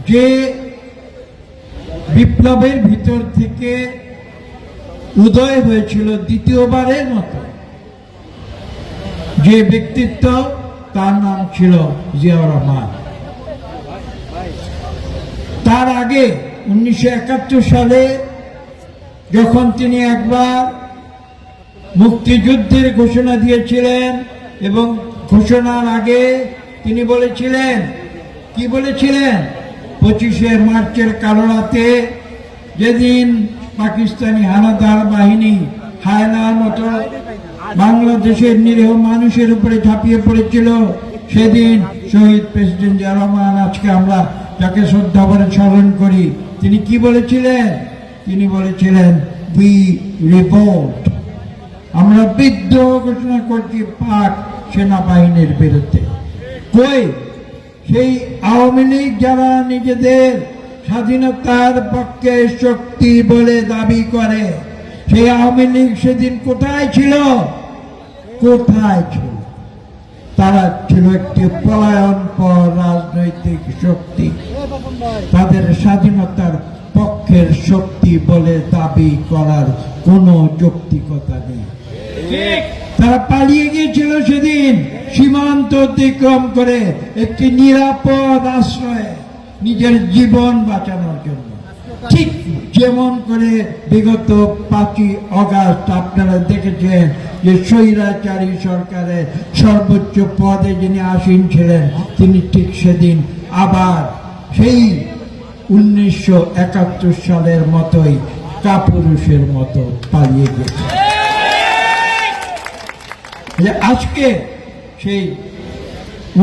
যে বিপ্লবের ভিতর থেকে উদয় হয়েছিল দ্বিতীয়বারের মতো যে ব্যক্তিত্ব, তার নাম ছিল জিয়াউর রহমান। তার আগে 1971 সালে যখন তিনি একবার মুক্তিযুদ্ধের ঘোষণা দিয়েছিলেন এবং ঘোষণার আগে তিনি বলেছিলেন, কি বলেছিলেন, 25শে মার্চের কালো রাতে যেদিন পাকিস্তানি হানাদার বাহিনী হায়নার মতো বাংলাদেশের নিরীহ মানুষের উপরে ঝাঁপিয়ে পড়েছিল, সেদিন শহীদ প্রেসিডেন্ট জিয়া রহমান, আজকে আমরা যাকে শ্রদ্ধা করে স্মরণ করি, তিনি কি বলেছিলেন? তিনি বলেছিলেন, উই রিভোল্ট, আমরা বিদ্রোহ ঘোষণা করছি পাক সেনাবাহিনীর বিরুদ্ধে। কই সেই আওয়ামী লীগ যারা নিজেদের স্বাধীনতার পক্ষে শক্তি বলে দাবি করে, সেই আওয়ামী লীগ সেদিন কোথায় ছিল? কোথায় ছিল? তারা ছিল একটি পলায়নপর রাজনৈতিক শক্তি, তাদের স্বাধীনতার পক্ষের শক্তি বলে দাবি করার কোনো যৌক্তিকতা নেই। তারা পালিয়ে গিয়েছিল সেদিন সীমান্ত অতিক্রম করে একটি নিরাপদ আশ্রয়ে নিজের জীবন বাঁচানোর জন্য। ঠিক যেমন করে বিগত 5ই আগস্ট আপনারা দেখেছেন যে স্বৈরাচারী সরকারের সর্বোচ্চ পদে যিনি আসীন ছিলেন, তিনি ঠিক সেদিন আবার সেই 1971 সালের মতোই কাপুরুষের মতো পালিয়ে গেছে। আজকে সেই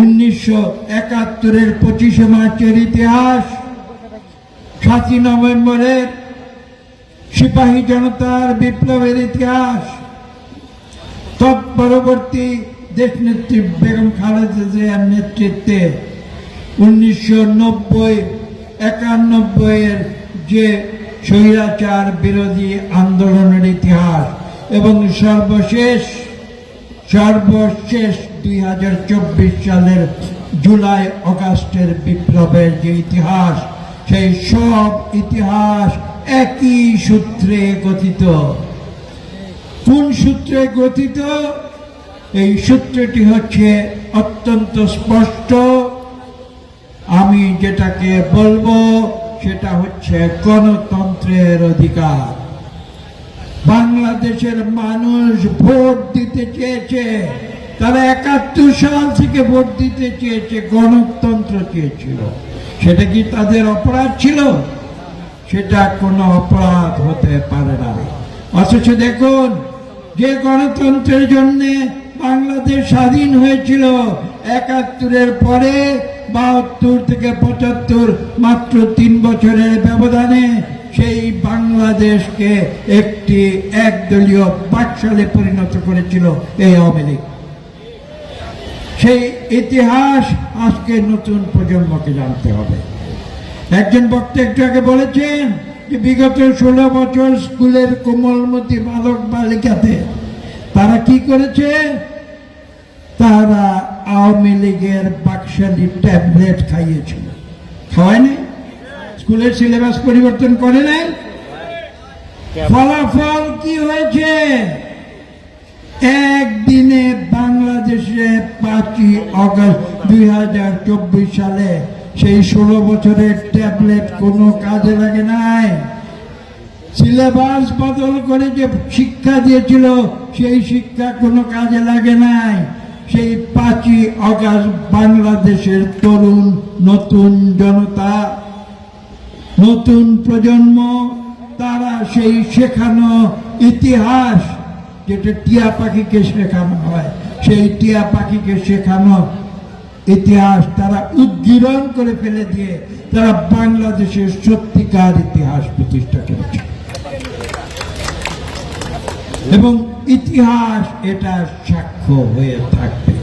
1971-এর 25শে মার্চের ইতিহাস, 7ই নভেম্বরের সিপাহী জনতার বিপ্লবের ইতিহাস, তৎপরবর্তী দেশনেত্রী বেগম খালেদা জিয়ার নেতৃত্বে 1990-91-এর যে স্বৈরাচার বিরোধী আন্দোলনের ইতিহাস এবং সর্বশেষ 2024 সালের জুলাই আগস্টের বিপ্লবের যে ইতিহাস, সেই সব ইতিহাস একই সূত্রে গঠিত। কোন সূত্রে গঠিত? এই সূত্রটি হচ্ছে অত্যন্ত স্পষ্ট। আমি যেটাকে বলবো সেটা হচ্ছে গণতন্ত্রের অধিকার। বাংলাদেশের মানুষ ভোট দিতে চেয়েছে, তারা 71 সাল থেকে ভোট দিতে চেয়েছে, গণতন্ত্র চেয়েছিল। সেটা কি তাদের অপরাধ ছিল? সেটা কোনো অপরাধ হতে পারে না। অথচ দেখুন, যে গণতন্ত্রের জন্য বাংলাদেশ স্বাধীন হয়েছিল 71-এর পরে 72 থেকে 75, মাত্র 3 বছরের ব্যবধানে সেই বাংলাদেশকে একটি একদলীয় বাকশালে পরিণত করেছিল এই আওয়ামী লীগ। সেই ইতিহাস আজকে নতুন প্রজন্মকে জানতে হবে। একজন বক্তা একটু আগে বলেছেন যে বিগত 16 বছর স্কুলের কোমলমতি বালক বালিকাতে তারা কি করেছে? তারা আওয়ামী লীগের বাকশালী ট্যাবলেট খাইয়েছিল। খাওয়ায় নাই? স্কুলের সিলেবাস পরিবর্তন করে নাই? ফলাফল কি হয়েছে? একদিনে বাংলাদেশে 5ই আগস্ট 2024 সালে সেই 16 বছরের ট্যাবলেট কোনো কাজে লাগে নাই। সিলেবাস বদল করে যে শিক্ষা দিয়েছিল, সেই শিক্ষা কোনো কাজে লাগে নাই। সেই 5ই আগস্ট বাংলাদেশের তরুণ নতুন জনতা, নতুন প্রজন্ম, তারা সেই শেখানো ইতিহাস, যেটা টিয়া পাখিকে শেখানো হয়, সেই টিয়া পাখিকে শেখানো ইতিহাস তারা উদ্গীরণ করে ফেলে দিয়ে তারা বাংলাদেশের সত্যিকার ইতিহাস প্রতিষ্ঠা করেছে। এবং ইতিহাস এটা সাক্ষ্য হয়ে থাকবে।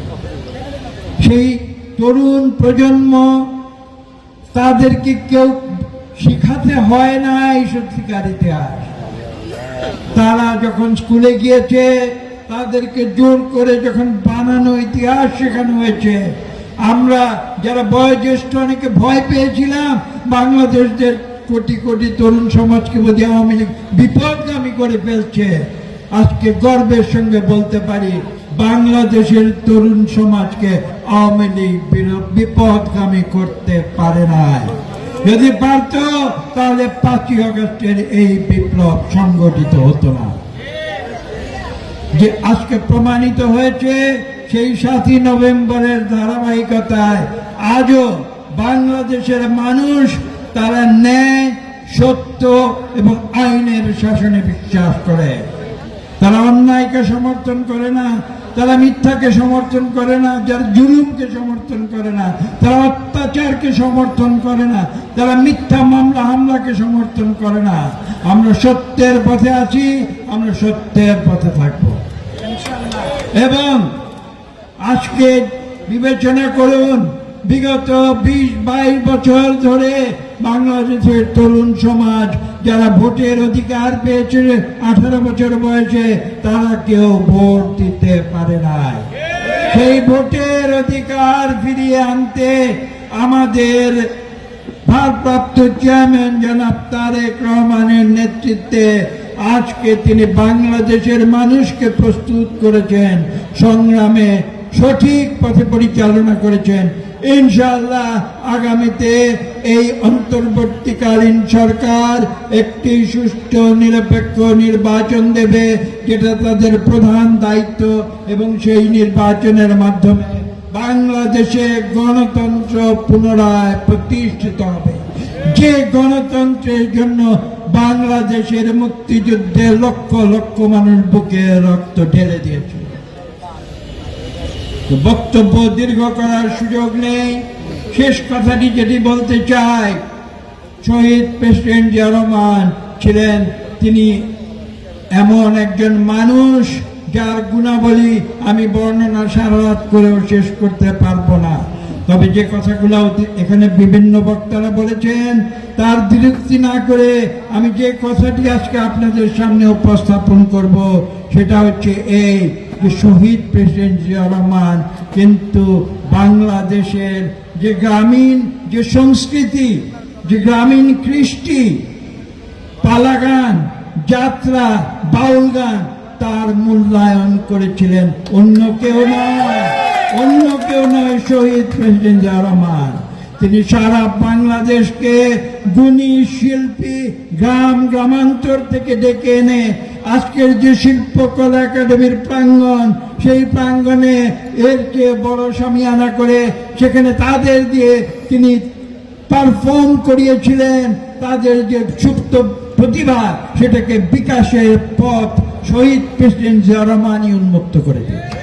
সেই তরুণ প্রজন্ম, তাদেরকে কেউ শিখাতে হয় না এই সত্যিকার ইতিহাস। তারা যখন স্কুলে গিয়েছে, তাদেরকে জোর করে যখন বানানো ইতিহাস শেখানো হয়েছে, আমরা যারা বয়োজ্যেষ্ঠ অনেকে ভয় পেয়েছিলাম বাংলাদেশের কোটি কোটি তরুণ সমাজকে বোধ আওয়ামী লীগ বিপদগামী করে ফেলছে। আজকে গর্বের সঙ্গে বলতে পারি বাংলাদেশের তরুণ সমাজকে আওয়ামী লীগ বিপদগামী করতে পারে নাই। যদি পারত তাহলে 5ই আগস্টের এই বিপ্লব সংগঠিত হতো না। যে আজকে প্রমাণিত হয়েছে সেই 7ই নভেম্বরের ধারাবাহিকতায় আজও বাংলাদেশের মানুষ তারা ন্যায়, সত্য এবং আইনের শাসনে বিশ্বাস করে। তারা অন্যায়কে সমর্থন করে না, তারা মিথ্যাকে সমর্থন করে না, যারা জুলুমকে সমর্থন করে না, তারা অত্যাচারকে সমর্থন করে না, তারা মিথ্যা মামলা হামলাকে সমর্থন করে না। আমরা সত্যের পথে আছি, আমরা সত্যের পথে থাকব। এবং আজকে বিবেচনা করুন, বিগত 20-22 বছর ধরে বাংলাদেশের তরুণ সমাজ যারা ভোটের অধিকার পেয়েছে 18 বছর বয়সে, তারা কেউ ভোট দিতে পারে নাই। সেই ভোটের অধিকার ফিরিয়ে আনতে আমাদের ভারপ্রাপ্ত চেয়ারম্যান জনাব তারেক রহমানের নেতৃত্বে আজকে তিনি বাংলাদেশের মানুষকে প্রস্তুত করেছেন, সংগ্রামে সঠিক পথে পরিচালনা করেছেন। ইনশাআল্লাহ আগামীতে এই অন্তর্বর্তীকালীন সরকার একটি সুষ্ঠু নিরপেক্ষ নির্বাচন দেবে, যেটা তাদের প্রধান দায়িত্ব, এবং সেই নির্বাচনের মাধ্যমে বাংলাদেশে গণতন্ত্র পুনরায় প্রতিষ্ঠিত হবে। যে গণতন্ত্রের জন্য বাংলাদেশের মুক্তিযুদ্ধে লক্ষ লক্ষ মানুষ বুকে রক্ত ঢেলে দিয়েছিল। বক্তব্য দীর্ঘ করার সুযোগ নেই। শেষ কথাটি যেটি বলতে চাই, শহীদ প্রেসিডেন্ট জিয়া রহমান ছিলেন, তিনি এমন একজন মানুষ যার গুণাবলী আমি বর্ণনা সারারাত করেও শেষ করতে পারবো না। তবে যে কথাগুলো এখানে বিভিন্ন বক্তারা বলেছেন তার বিরক্তি না করে আমি যে কথাটি আজকে আপনাদের সামনে উপস্থাপন করব সেটা হচ্ছে এই যে শহীদ প্রেসিডেন্ট জিয়া রহমান কিন্তু বাংলাদেশের যে গ্রামীণ যে সংস্কৃতি, যে গ্রামীণ কৃষ্টি, পালা গান, যাত্রা, বাউল গান, তার মূল্যায়ন করেছিলেন অন্য কেউ নয়, অন্য কেউ নয়, শহীদ প্রেসিডেন্ট জিয়া রহমান। তিনি সারা বাংলাদেশকে গুণী শিল্পী গ্রাম গ্রামান্তর থেকে ডেকে এনে আজকের যে শিল্পকলা একাডেমির প্রাঙ্গণ, সেই প্রাঙ্গণে এর চেয়ে বড় সামিয়ানা করে সেখানে তাদের দিয়ে তিনি পারফর্ম করিয়েছিলেন। তাদের যে সুপ্ত প্রতিভা সেটাকে বিকাশের পথ শহীদ প্রেসিডেন্ট জিয়া রহমানই উন্মুক্ত করে দিয়েছে।